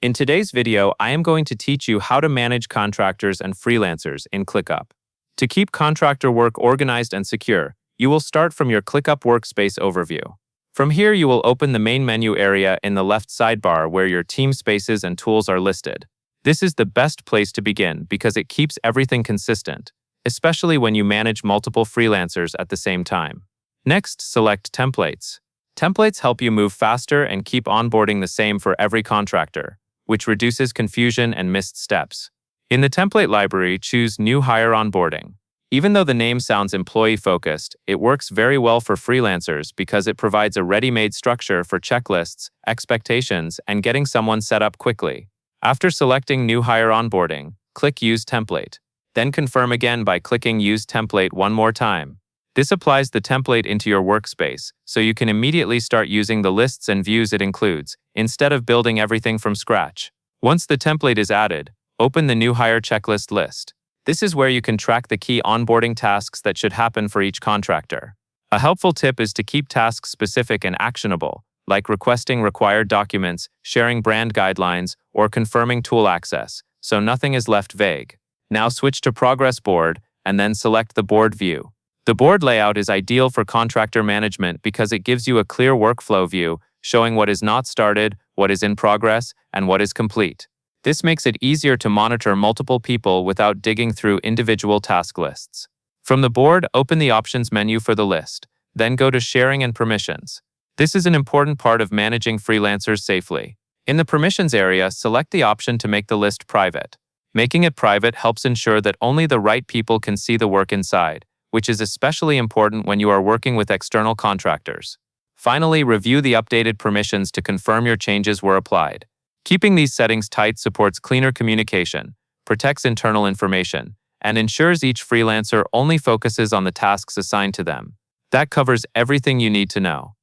In today's video, I am going to teach you how to manage contractors and freelancers in Clickup. To keep contractor work organized and secure, you will start from your Clickup Workspace overview. From here, you will open the main menu area in the left sidebar where your team spaces and tools are listed. This is the best place to begin because it keeps everything consistent, especially when you manage multiple freelancers at the same time. Next, select Templates. Templates help you move faster and keep onboarding the same for every contractor, which reduces confusion and missed steps. In the template library, choose New Hire Onboarding. Even though the name sounds employee-focused, it works very well for freelancers because it provides a ready-made structure for checklists, expectations, and getting someone set up quickly. After selecting New Hire Onboarding, click Use Template. Then confirm again by clicking Use Template one more time. This applies the template into your workspace, so you can immediately start using the lists and views it includes, instead of building everything from scratch. Once the template is added, open the New Hire Checklist list. This is where you can track the key onboarding tasks that should happen for each contractor. A helpful tip is to keep tasks specific and actionable, like requesting required documents, sharing brand guidelines, or confirming tool access, so nothing is left vague. Now switch to Progress Board, and then select the board view. The board layout is ideal for contractor management because it gives you a clear workflow view, showing what is not started, what is in progress, and what is complete. This makes it easier to monitor multiple people without digging through individual task lists. From the board, open the Options menu for the list, then go to Sharing and Permissions. This is an important part of managing freelancers safely. In the Permissions area, select the option to make the list private. Making it private helps ensure that only the right people can see the work inside, which is especially important when you are working with external contractors. Finally, review the updated permissions to confirm your changes were applied. Keeping these settings tight supports cleaner communication, protects internal information, and ensures each freelancer only focuses on the tasks assigned to them. That covers everything you need to know.